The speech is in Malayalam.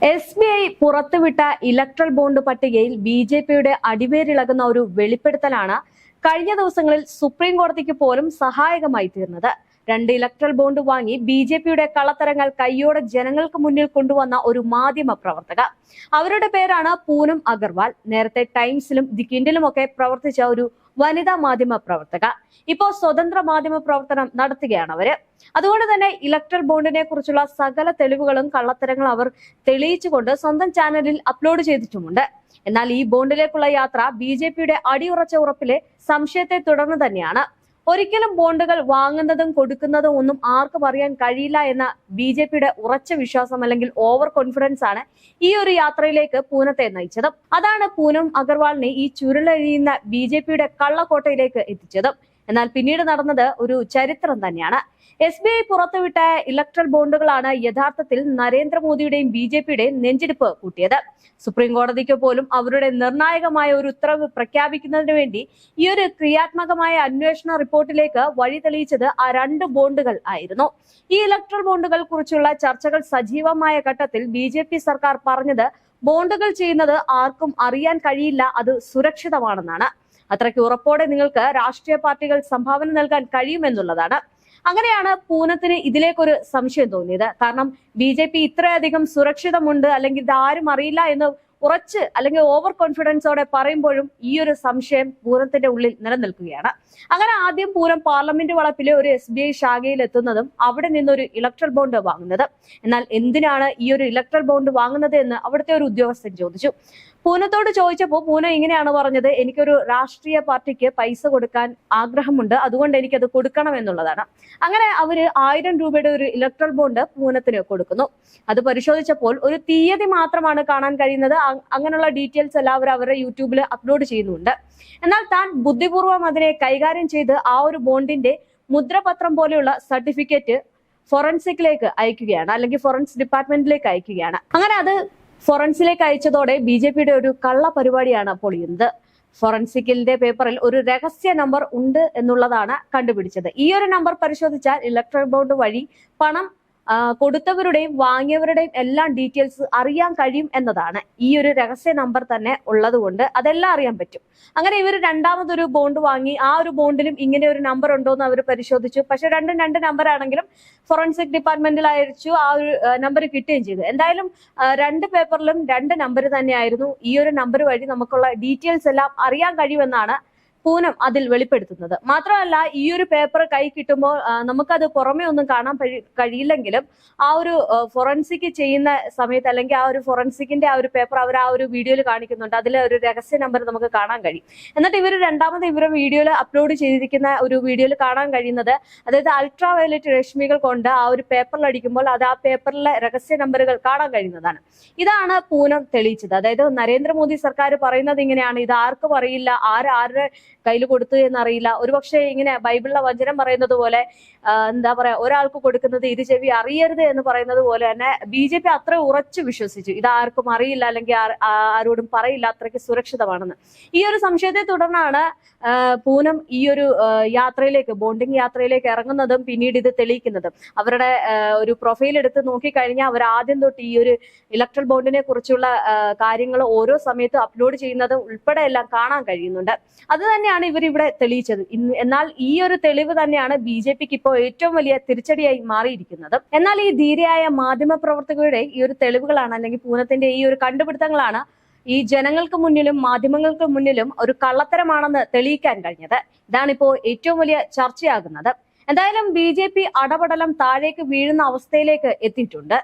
SBI പുറത്തുവിട്ട ഇലക്ട്രൽ ബോണ്ട് പട്ടികയിൽ BJPയുടെ അടിവേരിളകുന്ന ഒരു വെളിപ്പെടുത്തലാണ് കഴിഞ്ഞ ദിവസങ്ങളിൽ സുപ്രീം കോടതിക്ക് പോലും സഹായകമായി തീർന്നത്. 2 ഇലക്ട്രൽ ബോണ്ട് വാങ്ങി BJPയുടെ കള്ളത്തരങ്ങൾ കയ്യോടെ ജനങ്ങൾക്ക് മുന്നിൽ കൊണ്ടുവന്ന ഒരു മാധ്യമ പ്രവർത്തക. അവരുടെ പേരാണ് പൂനം അഗർവാൾ. നേരത്തെ ടൈംസിലും ദി കിൻഡിലും ഒക്കെ പ്രവർത്തിച്ച ഒരു വനിതാ മാധ്യമ പ്രവർത്തക. ഇപ്പോൾ സ്വതന്ത്ര മാധ്യമ പ്രവർത്തനം നടത്തുകയാണ് അവര്. അതുകൊണ്ട് തന്നെ ഇലക്ട്രൽ ബോണ്ടിനെ കുറിച്ചുള്ള സകല തെളിവുകളും കള്ളത്തരങ്ങളും അവർ തെളിയിച്ചുകൊണ്ട് സ്വന്തം ചാനലിൽ അപ്ലോഡ് ചെയ്തിട്ടുമുണ്ട്. എന്നാൽ ഈ ബോണ്ടിലേക്കുള്ള യാത്ര BJPയുടെ അടിയുറച്ച ഉറപ്പിലെ സംശയത്തെ തുടർന്ന് തന്നെയാണ്. ഒരിക്കലും ബോണ്ടുകൾ വാങ്ങുന്നതും കൊടുക്കുന്നതും ഒന്നും ആർക്കും അറിയാൻ കഴിയില്ല എന്ന BJPയുടെ ഉറച്ച വിശ്വാസം അല്ലെങ്കിൽ ഓവർ കോൺഫിഡൻസ് ആണ് ഈ ഒരു യാത്രയിലേക്ക് പൂനത്തെ നയിച്ചത്. അതാണ് പൂനം അഗർവാളിനെ ഈ ചുരുളഴിയുന്ന BJPയുടെ കള്ളക്കോട്ടയിലേക്ക് എത്തിച്ചത്. എന്നാൽ പിന്നീട് നടന്നത് ഒരു ചരിത്രം തന്നെയാണ്. SBI പുറത്തുവിട്ട ഇലക്ട്രൽ ബോണ്ടുകളാണ് യഥാർത്ഥത്തിൽ നരേന്ദ്രമോദിയുടെയും BJPയുടെയും നെഞ്ചിടിപ്പ് കൂട്ടിയത്. സുപ്രീം കോടതിക്ക് പോലും അവരുടെ നിർണായകമായ ഒരു ഉത്തരവ് പ്രഖ്യാപിക്കുന്നതിന് വേണ്ടി ഈ ഒരു ക്രിയാത്മകമായ അന്വേഷണ റിപ്പോർട്ടിലേക്ക് വഴി തെളിയിച്ചത് ആ 2 ബോണ്ടുകൾ ആയിരുന്നു. ഈ ഇലക്ട്രൽ ബോണ്ടുകൾ കുറിച്ചുള്ള ചർച്ചകൾ സജീവമായ ഘട്ടത്തിൽ BJP സർക്കാർ പറഞ്ഞത് ബോണ്ടുകൾ ചെയ്യുന്നത് ആർക്കും അറിയാൻ കഴിയില്ല, അത് സുരക്ഷിതമാണെന്നാണ്. അത്രയ്ക്ക് ഉറപ്പോടെ നിങ്ങൾക്ക് രാഷ്ട്രീയ പാർട്ടികൾ സംഭാവന നൽകാൻ കഴിയുമെന്നുള്ളതാണ്. അങ്ങനെയാണ് പൂനത്തിന് ഇതിലേക്കൊരു സംശയം തോന്നിയത്. കാരണം BJP ഇത്രയധികം സുരക്ഷിതമുണ്ട് അല്ലെങ്കിൽ ഇതാരും അറിയില്ല എന്ന് ഉറച്ച് അല്ലെങ്കിൽ ഓവർ കോൺഫിഡൻസോടെ പറയുമ്പോഴും ഈ ഒരു സംശയം പൂനത്തിന്റെ ഉള്ളിൽ നിലനിൽക്കുകയാണ്. അങ്ങനെ ആദ്യം പൂനം പാർലമെന്റ് വളപ്പിലെ ഒരു SBI ശാഖയിൽ എത്തുന്നതും അവിടെ നിന്നൊരു ഇലക്ട്രൽ ബോണ്ട് വാങ്ങുന്നത്. എന്നാൽ എന്തിനാണ് ഈ ഒരു ഇലക്ട്രൽ ബോണ്ട് വാങ്ങുന്നത് എന്ന് അവിടുത്തെ ഒരു ഉദ്യോഗസ്ഥൻ ചോദിച്ചു. പൂനത്തോട് ചോദിച്ചപ്പോൾ പൂനം ഇങ്ങനെയാണ് പറഞ്ഞത്: എനിക്കൊരു രാഷ്ട്രീയ പാർട്ടിക്ക് പൈസ കൊടുക്കാൻ ആഗ്രഹമുണ്ട്, അതുകൊണ്ട് എനിക്കത് കൊടുക്കണം എന്നുള്ളതാണ്. അങ്ങനെ അവര് 1000 രൂപയുടെ ഒരു ഇലക്ട്രൽ ബോണ്ട് പൂനത്തിന് കൊടുക്കുന്നു. അത് പരിശോധിച്ചപ്പോൾ ഒരു തീയതി മാത്രമാണ് കാണാൻ കഴിയുന്നത്. അങ്ങനെയുള്ള ഡീറ്റെയിൽസ് എല്ലാവരും അവരുടെ യൂട്യൂബിൽ അപ്ലോഡ് ചെയ്യുന്നുണ്ട്. എന്നാൽ താൻ ബുദ്ധിപൂർവ്വം അതിനെ കൈകാര്യം ചെയ്ത് ആ ഒരു ബോണ്ടിന്റെ മുദ്രപത്രം പോലെയുള്ള സർട്ടിഫിക്കറ്റ് ഫോറൻസിക്കിലേക്ക് അയക്കുകയാണ്, അല്ലെങ്കിൽ ഫോറൻസിക് ഡിപ്പാർട്ട്മെന്റിലേക്ക് അയക്കുകയാണ്. അങ്ങനെ അത് ഫോറൻസിലേക്ക് അയച്ചതോടെ BJPയുടെ ഒരു കള്ള പരിപാടിയാണ് പൊളിയുന്നത്. ഫോറൻസിക്കിന്റെ പേപ്പറിൽ ഒരു രഹസ്യ നമ്പർ ഉണ്ട് എന്നുള്ളതാണ് കണ്ടുപിടിച്ചത്. ഈ ഒരു നമ്പർ പരിശോധിച്ചാൽ ഇലക്ട്രൽ ബോണ്ട് വഴി പണം കൊടുത്തവരുടെയും വാങ്ങിയവരുടെയും എല്ലാം ഡീറ്റെയിൽസ് അറിയാൻ കഴിയും എന്നതാണ്. ഈ ഒരു രഹസ്യ നമ്പർ തന്നെ ഉള്ളത് കൊണ്ട് അതെല്ലാം അറിയാൻ പറ്റും. അങ്ങനെ ഇവർ രണ്ടാമതൊരു ബോണ്ട് വാങ്ങി. ആ ഒരു ബോണ്ടിലും ഇങ്ങനെ ഒരു നമ്പർ ഉണ്ടോ എന്ന് അവർ പരിശോധിച്ചു. പക്ഷെ രണ്ടും 2 നമ്പർ ആണെങ്കിലും ഫോറൻസിക് ഡിപ്പാർട്ട്മെന്റിൽ അയച്ചു. ആ ഒരു നമ്പർ കിട്ടുകയും ചെയ്തു. എന്തായാലും 2 പേപ്പറിലും 2 നമ്പർ തന്നെയായിരുന്നു. ഈ ഒരു നമ്പർ വഴി നമുക്കുള്ള ഡീറ്റെയിൽസ് എല്ലാം അറിയാൻ കഴിയുമെന്നാണ് പൂനം അതിൽ വെളിപ്പെടുത്തുന്നത്. മാത്രമല്ല, ഈ ഒരു പേപ്പർ കൈ കിട്ടുമ്പോൾ നമുക്കത് പുറമെ ഒന്നും കാണാൻ കഴിയില്ലെങ്കിലും ആ ഒരു ഫോറൻസിക് ചെയ്യുന്ന സമയത്ത് അല്ലെങ്കിൽ ആ ഒരു ഫോറൻസിക്കിന്റെ ആ ഒരു പേപ്പർ അവർ ആ ഒരു വീഡിയോയിൽ കാണിക്കുന്നുണ്ട്. അതിൽ ഒരു രഹസ്യ നമ്പർ നമുക്ക് കാണാൻ കഴിയും. എന്നിട്ട് ഇവർ രണ്ടാമത് ഇവരുടെ വീഡിയോയിൽ അപ്ലോഡ് ചെയ്തിരിക്കുന്ന ഒരു വീഡിയോയിൽ കാണാൻ കഴിയുന്നത്, അതായത് അൾട്രാ വയലറ്റ് രശ്മികൾ കൊണ്ട് ആ ഒരു പേപ്പറിൽ അടിക്കുമ്പോൾ അത് ആ പേപ്പറിലെ രഹസ്യ നമ്പറുകൾ കാണാൻ കഴിയുന്നതാണ്. ഇതാണ് പൂനം തെളിയിച്ചത്. അതായത് നരേന്ദ്രമോദി സർക്കാർ പറയുന്നത് ഇങ്ങനെയാണ്, ഇത് ആർക്കും അറിയില്ല, ആരുടെ കയ്യിൽ കൊടുത്തു എന്നറിയില്ല. ഒരുപക്ഷെ ഇങ്ങനെ ബൈബിളിലെ വചനം പറയുന്നത് പോലെ എന്താ പറയാ, ഒരാൾക്ക് കൊടുക്കുന്നത് 2 ചെവി അറിയരുത് എന്ന് പറയുന്നത് പോലെ തന്നെ BJP അത്ര ഉറച്ചു വിശ്വസിച്ചു ഇത് ആർക്കും അറിയില്ല അല്ലെങ്കിൽ ആരോടും പറയില്ല, അത്രയ്ക്ക് സുരക്ഷിതമാണെന്ന്. ഈ ഒരു സംശയത്തെ തുടർന്നാണ് പൂനം ഈ ഒരു യാത്രയിലേക്ക്, ബോണ്ടിങ് യാത്രയിലേക്ക് ഇറങ്ങുന്നതും പിന്നീട് ഇത് തെളിയിക്കുന്നതും. അവരുടെ ഒരു പ്രൊഫൈൽ എടുത്ത് നോക്കിക്കഴിഞ്ഞാൽ അവർ ആദ്യം തൊട്ട് ഈ ഒരു ഇലക്ട്രൽ ബോണ്ടിനെ കുറിച്ചുള്ള കാര്യങ്ങൾ ഓരോ സമയത്തും അപ്ലോഡ് ചെയ്യുന്നത് ഉൾപ്പെടെ എല്ലാം കാണാൻ കഴിയുന്നുണ്ട്. അത് തന്നെയാണ് ഇവർ ഇവിടെ തെളിയിച്ചത്. എന്നാൽ ഈ ഒരു തെളിവ് തന്നെയാണ് BJPക്ക് ഇപ്പോൾ ഏറ്റവും വലിയ തിരിച്ചടിയായി മാറിയിരിക്കുന്നത്. എന്നാൽ ഈ ധീരയായ മാധ്യമ പ്രവർത്തകരുടെ ഈ ഒരു തെളിവുകളാണ്, അല്ലെങ്കിൽ പൂനത്തിന്റെ ഈ ഒരു കണ്ടുപിടുത്തങ്ങളാണ് ഈ ജനങ്ങൾക്ക് മുന്നിലും മാധ്യമങ്ങൾക്ക് മുന്നിലും ഒരു കള്ളത്തരമാണെന്ന് തെളിയിക്കാൻ കഴിഞ്ഞത്. ഇതാണിപ്പോ ഏറ്റവും വലിയ ചർച്ചയാകുന്നത്. എന്തായാലും BJP അടപടലം താഴേക്ക് വീഴുന്ന അവസ്ഥയിലേക്ക് എത്തിയിട്ടുണ്ട്.